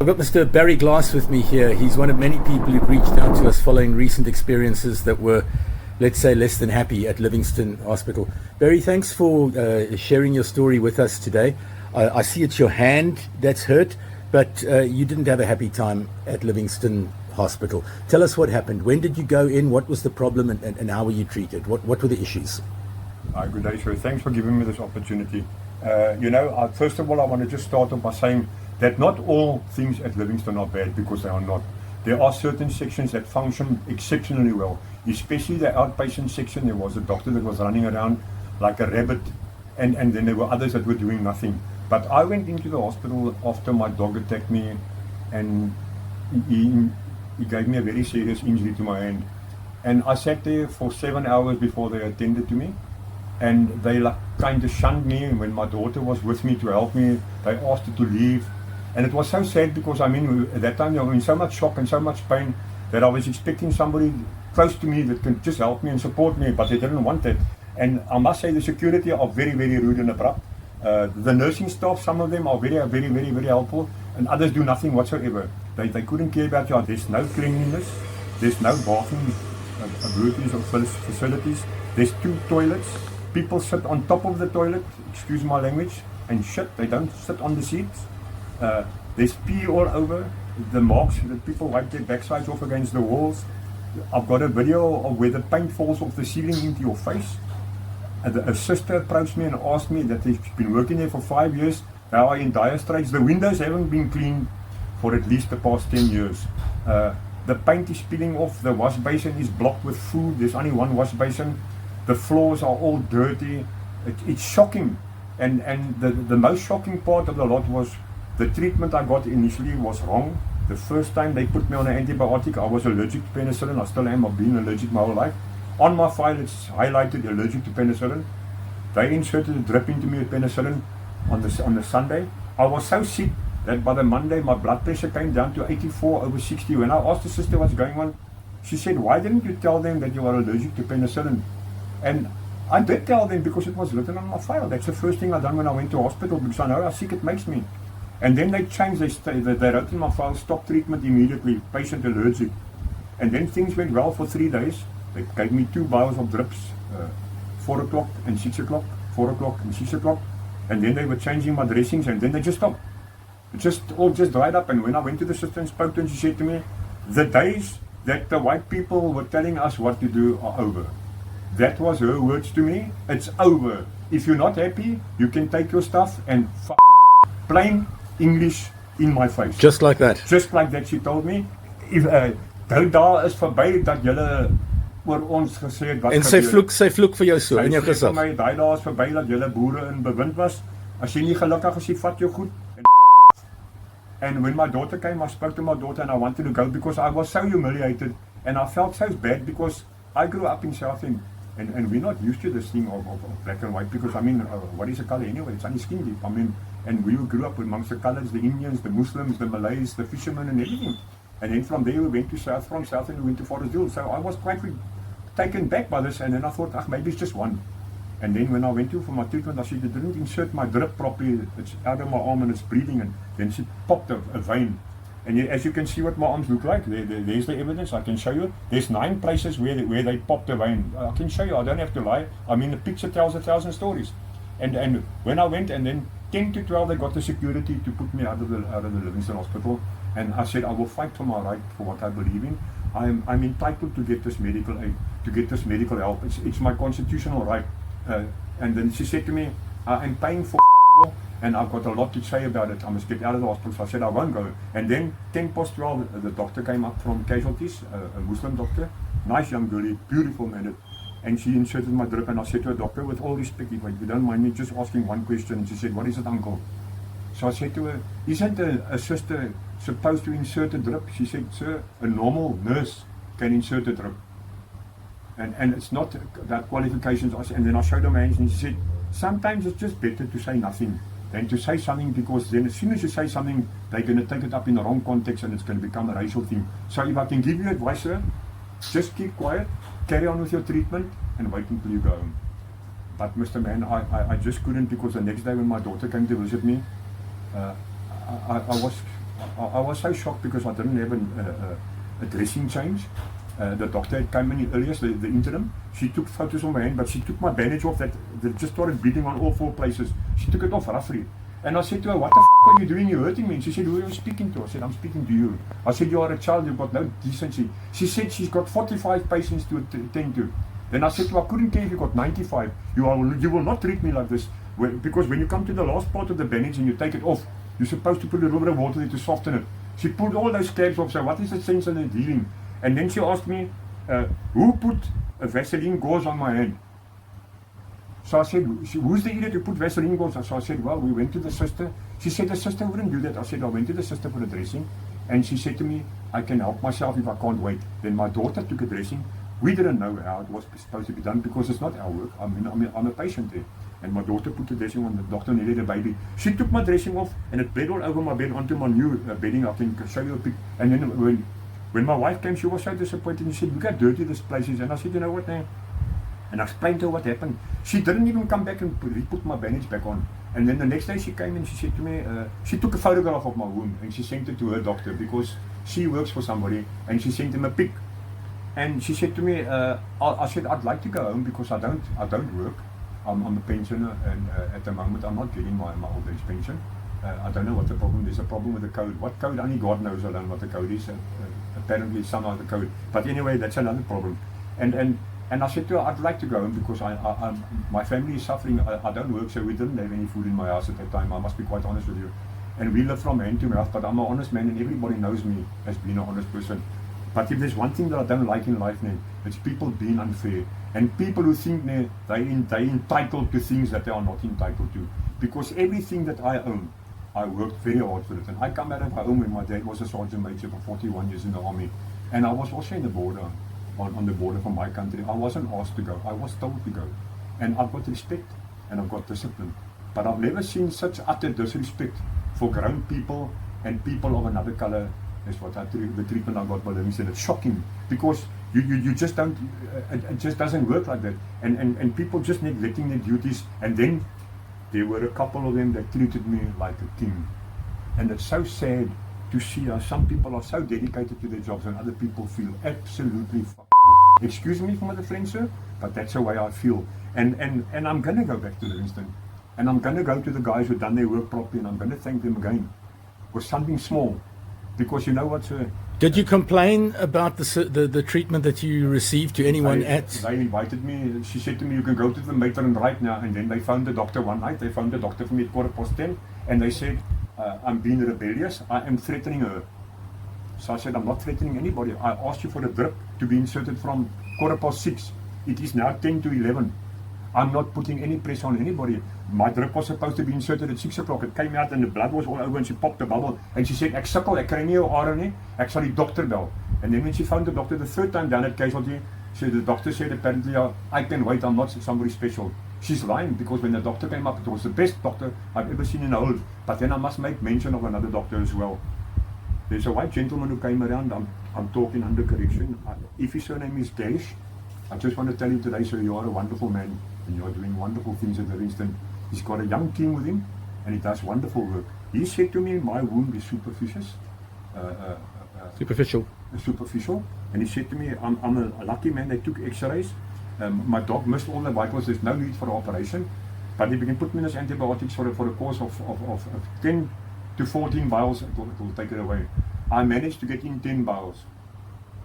I've got Mr. Barry Glass with me here. He's one of many people who've reached out to us following recent experiences that were, let's say, less than happy at Livingstone Hospital. Barry, thanks for sharing your story with us today. I see it's your hand that's hurt, but you didn't have a happy time at Livingstone Hospital. Tell us what happened. When did you go in? What was the problem, and how were you treated? What were the issues? Good day, sir. Thanks for giving me this opportunity. First of all, I want to just start off by saying that not all things at Livingstone are bad, because they are not. There are certain sections that function exceptionally well, especially the outpatient section. There was a doctor that was running around like a rabbit, and then there were others that were doing nothing. But I went into the hospital after my dog attacked me, and he gave me a very serious injury to my hand. And I sat there for 7 hours before they attended to me. And they kind of shunned me, and when my daughter was with me to help me, they asked her to leave. And it was so sad, because at that time they were in so much shock and so much pain that I was expecting somebody close to me that can just help me and support me, but they didn't want that. And I must say the security are very, very rude and abrupt. The nursing staff, some of them are very, very, very, very helpful, and others do nothing whatsoever. They couldn't care about you. There's no cleanliness, there's no bathroom abilities or facilities, there's 2 toilets. People sit on top of the toilet, excuse my language, and shit. They don't sit on the seats. There's pee all over. The marks that people wipe their backsides off against the walls. I've got a video of where the paint falls off the ceiling into your face. A sister approached me and asked me that they've been working there for 5 years. They are in dire straits. The windows haven't been cleaned for at least the past 10 years. The paint is peeling off. The wash basin is blocked with food. There's only one wash basin. The floors are all dirty. It's shocking. And the most shocking part of the lot was the treatment I got initially was wrong. The first time they put me on an antibiotic, I was allergic to penicillin. I still am. I've been allergic my whole life. On my file, it's highlighted allergic to penicillin. They inserted a drip into me with penicillin on the Sunday. I was so sick that by the Monday, my blood pressure came down to 84/60. When I asked the sister what's going on, she said, "Why didn't you tell them that you are allergic to penicillin?" And I did tell them, because it was written on my file. That's the first thing I done when I went to hospital, because I know how sick it makes me. And then they changed. They wrote in my file, "Stop treatment immediately, patient allergic." And then things went well for 3 days. They gave me 2 vials of drips, 4 o'clock and 6 o'clock, 4 o'clock and 6 o'clock. And then they were changing my dressings, and then they just stopped. It all just dried up. And when I went to the sister and spoke to her, she said to me, "The days that the white people were telling us what to do are over." That was her words to me. It's over. If you're not happy, you can take your stuff and f***. Plain English in my face. Just like that? Just like that, she told me. If daar is verby dat julle oor ons gesê het wat en sy vloek vir jou so in jou gesig. My daai daar is verby dat julle boere in bewind was. As jy nie gelukkig is, jy vat jou goed en f***. And when my daughter came, I spoke to my daughter and I wanted to go, because I was so humiliated and I felt so bad, because I grew up in Southend. And we're not used to this thing of black and white, because what is a color anyway? It's only skin deep. And we grew up amongst the colors, the Indians, the Muslims, the Malays, the fishermen and everything. And then from there we went to from South and we went to Forest Hill. So I was quite taken back by this, and then I thought, maybe it's just one. And then when I went for my treatment, I said, they didn't insert my drip properly. It's out of my arm and it's bleeding, and then she popped a vein. And as you can see what my arms look like, there's the evidence. I can show you. There's 9 places where they popped a vein. I can show you. I don't have to lie. The picture tells 1,000 stories. And when I went, and then 10 to 12, they got the security to put me out of the Livingstone Hospital. And I said, I will fight for my right, for what I believe in. I'm entitled to get this medical aid, to get this medical help. It's my constitutional right. And then she said to me, I'm paying for and I've got a lot to say about it. I must get out of the hospital. So I said, I won't go. And then 12:10, the doctor came up from casualties, a Muslim doctor, nice young girl, beautiful man. And she inserted my drip, and I said to her, "Doctor, with all respect, if you don't mind me just asking one question." And she said, "What is it, uncle?" So I said to her, "Isn't a sister supposed to insert a drip?" She said, "Sir, a normal nurse can insert a drip. And it's not that qualifications." And then I showed her my hands, and she said, "Sometimes it's just better to say nothing than to say something, because then as soon as you say something, they're going to take it up in the wrong context and it's going to become a racial thing. So if I can give you advice, sir, just keep quiet, carry on with your treatment, and wait until you go home." But Mr. Man, I just couldn't, because the next day when my daughter came to visit me, I was I was so shocked because I didn't have a dressing change. The doctor came in earlier, the interim. She took photos on my hand, but she took my bandage off that just started bleeding on all 4 places. She took it off roughly. And I said to her, what the f*** are you doing? You're hurting me. And she said, who are you speaking to? I said, I'm speaking to you. I said, you are a child, you've got no decency. She said she's got 45 patients to attend to. Then I said to her, I couldn't care if you got 95. You will not treat me like this. Because when you come to the last part of the bandage and you take it off, you're supposed to put a little bit of water there to soften it. She pulled all those scabs off. So what is the sense of the healing? And then she asked me, who put a Vaseline gauze on my hand? So I said, who's the idiot who put Vaseline gauze? So I said, well, we went to the sister. She said, the sister wouldn't do that. I said, I went to the sister for a dressing. And she said to me, I can help myself if I can't wait. Then my daughter took a dressing. We didn't know how it was supposed to be done because it's not our work. I'm a patient there. And my daughter put the dressing on, the doctor needed a baby. She took my dressing off and it bled all over my bed onto my new bedding. I can show you a pic. And then when my wife came, she was so disappointed and she said, look how dirty this place is. And I said, you know what now? And I explained to her what happened. She didn't even come back and put my bandage back on. And then the next day she came and she said to me, she took a photograph of my wound and she sent it to her doctor because she works for somebody, and she sent him a pic. And she said to me, I said, I'd like to go home because I don't work. I'm a pensioner, and at the moment I'm not getting my old age pension. I don't know what the problem is. There's a problem with the code. What code? Only God knows alone what the code is. Apparently somehow the code. But anyway, that's another problem. And I said to her, I'd like to go home because my family is suffering. I don't work, so we didn't have any food in my house at that time. I must be quite honest with you. And we live from hand to mouth, but I'm an honest man and everybody knows me as being an honest person. But if there's one thing that I don't like in life, it's people being unfair. And people who think they're entitled to things that they are not entitled to. Because everything that I own, I worked very hard for it. And I come out of my home when my dad was a sergeant major for 41 years in the army. And I was also in the border. On the border from my country. I wasn't asked to go, I was told to go. And I've got respect and I've got discipline. But I've never seen such utter disrespect for grown people and people of another colour as what the treatment I got by Livingstone. It's shocking because you just don't, it just doesn't work like that. And people just neglecting their duties. And then there were a couple of them that treated me like a king. And it's so sad to see how some people are so dedicated to their jobs and other people feel absolutely excuse me for the French, sir, but that's the way I feel. And I'm going to go back to Livingstone. And I'm going to go to the guys who've done their work properly and I'm going to thank them again for something small. Because you know what, sir? Did you complain about the treatment that you received to anyone at? They invited me. She said to me, you can go to the matron right now. And then they found the doctor one night. They found the doctor for me at 10:15. And they said, I'm being rebellious. I am threatening her. So I said, I'm not threatening anybody. I asked you for a drip to be inserted from 6:15. It is now 10 to 11. I'm not putting any pressure on anybody. My drip was supposed to be inserted at 6 o'clock. It came out and the blood was all over and she popped the bubble. And she said, ek sukkel, ek kry nie jou are nie. Ek sal die dokter bel. And then when she found the doctor the third time down at casualty, the doctor said, apparently, I can wait, I'm not somebody special. She's lying because when the doctor came up, it was the best doctor I've ever seen in a whole. But then I must make mention of another doctor as well. There's a white gentleman who came around. I'm talking under correction. If his surname is Dash, I just want to tell you today, sir, you are a wonderful man and you are doing wonderful things at Livingstone. He's got a young team with him and he does wonderful work. He said to me, my wound is superficial. Superficial. And he said to me, I'm a lucky man. They took x-rays. My dog missed all the vitals. There's no need for an operation. But if you can put me in this antibiotics for a course of 10 to 14 vials, it will take it away. I managed to get in 10 vials.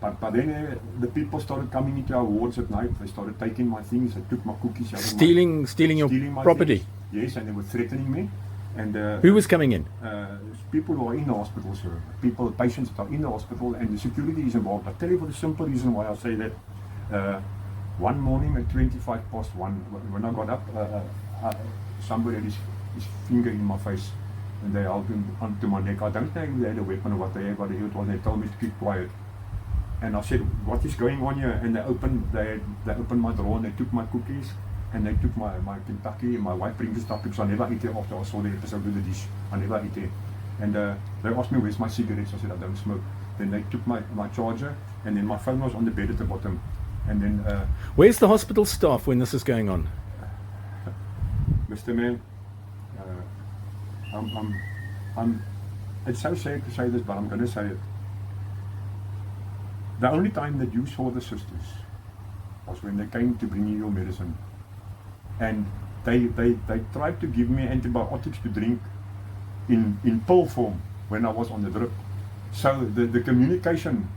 But then the people started coming into our wards at night. They started taking my things. They took my cookies. Stealing your property. Things. Yes, and they were threatening me. And who was coming in? People who are in the hospital, sir. Patients that are in the hospital, and the security is involved. I'll tell you for the simple reason why I say that. One morning at 1:25, when I got up, somebody had his finger in my face. And they held him onto my neck. I don't know if they had a weapon or what they had, but they told me to keep quiet. And I said, what is going on here? And they opened my drawer and they took my cookies and they took my Kentucky and my white Pringles stuff because I never eat it after I saw the episode of the dish. I never eat it. And they asked me, where's my cigarettes? I said, I don't smoke. Then they took my charger and then my phone was on the bed at the bottom. And then... where's the hospital staff when this is going on? Mr. Man, it's so sad to say this, but I'm going to say it. The only time that you saw the sisters was when they came to bring you your medicine. And they tried to give me antibiotics to drink in pill form when I was on the drip. So the communication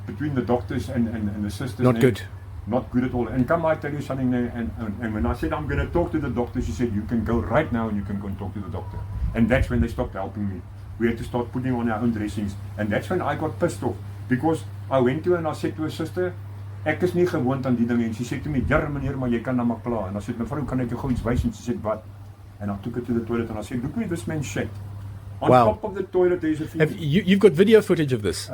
between the doctors and the sisters... Not good. Not good at all. And come, I tell you something there, and when I said I'm going to talk to the doctor, she said, you can go right now and you can go and talk to the doctor. And that's when they stopped helping me. We had to start putting on our own dressings. And that's when I got pissed off. Because I went to her and I said to her sister, ek is nie gewoond aan die dinge. And she said to me, ja meneer, maar jy kan na my pla. And I said, mevrou, kan ek jou gou iets wys? And she said, what? And I took her to the toilet and I said, look me this man shit. On top of the toilet there's a thing. You've got video footage of this?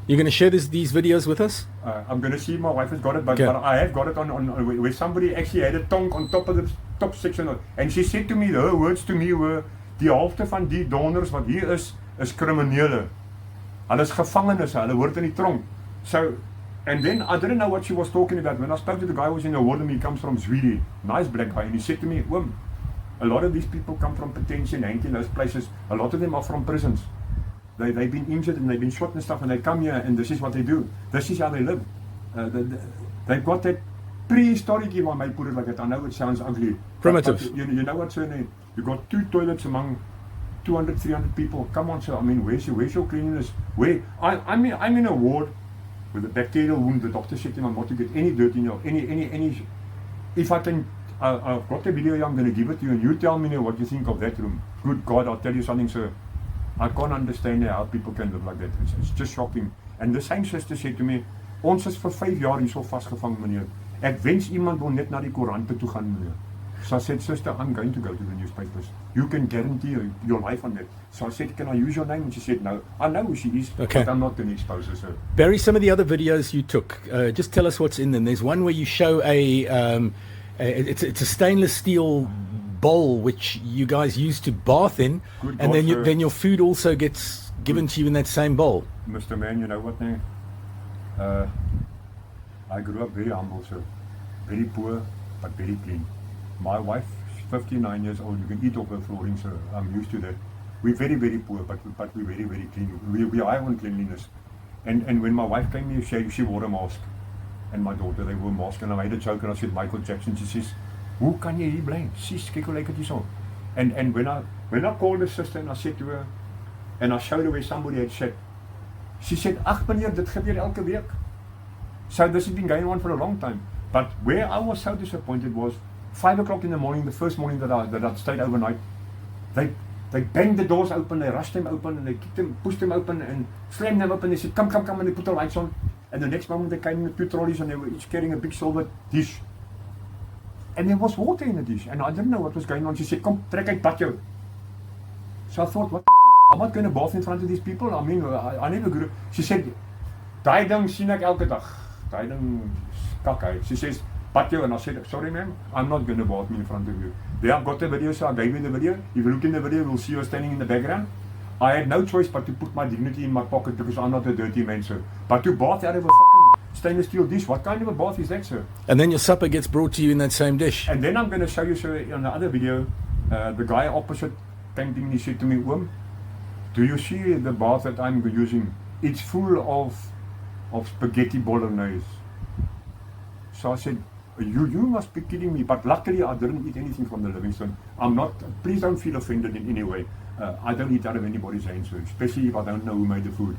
You're going to share these videos with us? I'm going to see if my wife has got it, but I have got it on where somebody actually had a tongue on top of the top section. And she said to me, her words to me were, die helfte van die donors wat hier is kriminele. Hulle is gevangenes, hulle hoort in die tronk. So, and then I didn't know what she was talking about. When I spoke to the guy who was in the ward, he comes from Sweden, nice black guy, and he said to me, a lot of these people come from Potentia and Hank in those places. A lot of them are from prisons. They've been injured and they've been shot and stuff, and they come here and this is what they do. This is how they live. They've got that prehistoric, if I may put it like that. I know it sounds ugly. Primitive. But you know what's her name? You've got 2 toilets among 200, 300 people. Come on, sir. I mean, where's your cleanliness? I'm in a ward with a bacterial wound. The doctor said to me, I'm not to get any dirt in your, any. If I can, I've got a video here, I'm going to give it to you, and you tell me now what you think of that room. Good God, I'll tell you something, sir. I can't understand how people can live like that. It's just shocking. And the same sister said to me, ons is vir 5 jaar hier so vasgevang, meneer. Ek wens iemand wil net na die koerante toe gaan, meneer. So I said, sister, I'm going to go to the newspapers. You can guarantee your life on that. So I said, can I use your name? And she said, no. I know who she is, but I'm not going to expose her, sir. Barry, some of the other videos you took, just tell us what's in them. There's one where you show it's a stainless steel bowl which you guys use to bath in, Good and God, then your food also gets given to you in that same bowl. Mr. Man, you know what now? I grew up very humble, sir. Very poor, but very clean. My wife, she's 59 years old. You can eat off her flooring, sir. I'm used to that. We're very, very poor, but we're very, very clean. We are high on cleanliness. And when my wife came here, she wore a mask. And my daughter, they wore a mask. And I made a joke and I said, Michael Jackson, she says, hoe kan jy hier bly? Sis, kyk hoe lyk dit hierso. And when I called the sister and I said to her, and I showed her where somebody had sat, she said, ag meneer, dit gebeur elke week. So this has been going on for a long time. But where I was so disappointed was 5 o'clock in the morning, the first morning that I stayed overnight, they banged the doors open, they rushed them open, and they kicked them, pushed them open, and slammed them open. They said, come, and they put the lights on. And the next moment they came with 2 trolleys, and they were each carrying a big silver dish. And there was water in the dish, and I didn't know what was going on. She said, kom, trek uit bad jou. So I thought, what the f***? I'm not going to bath in front of these people. I mean, I never grew. She said, daai ding sien ek elke dag. Daai ding kak uit. She says, bad jou. And I said, sorry ma'am, I'm not going to bath me in front of you. There, I've got the video, so I gave you the video. If you look in the video, you'll see her standing in the background. I had no choice but to put my dignity in my pocket because I'm not a dirty man, sir. But to bath out of a fucking stainless steel dish, what kind of a bath is that, sir? And then your supper gets brought to you in that same dish. And then I'm going to show you, sir, on the other video, the guy opposite came to me and he said to me, Oom, do you see the bath that I'm using? It's full of spaghetti bolognese. So I said, you must be kidding me. But luckily I didn't eat anything from the Livingstone. I'm not, please don't feel offended in any way. I don't eat out of anybody's hands, especially if I don't know who made the food.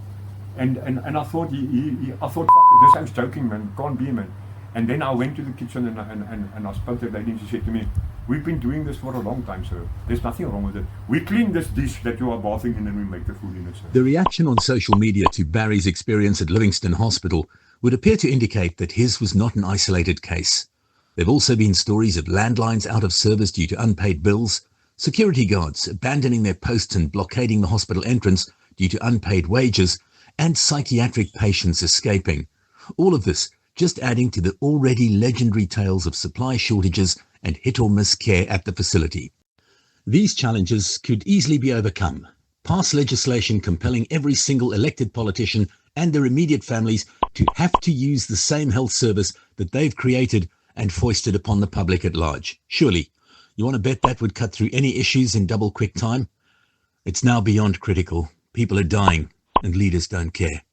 And I thought, I thought, fuck it, this sounds joking, man, can't be, man. And then I went to the kitchen and I spoke to the lady and she said to me, we've been doing this for a long time, sir. There's nothing wrong with it. We clean this dish that you are bathing in and we make the food in it, sir. The reaction on social media to Barry's experience at Livingstone Hospital would appear to indicate that his was not an isolated case. There have also been stories of landlines out of service due to unpaid bills, security guards abandoning their posts and blockading the hospital entrance due to unpaid wages, and psychiatric patients escaping. All of this just adding to the already legendary tales of supply shortages and hit-or-miss care at the facility. These challenges could easily be overcome. Pass legislation compelling every single elected politician and their immediate families to have to use the same health service that they've created and foisted upon the public at large. Surely, you want to bet that would cut through any issues in double quick time? It's now beyond critical. People are dying and leaders don't care.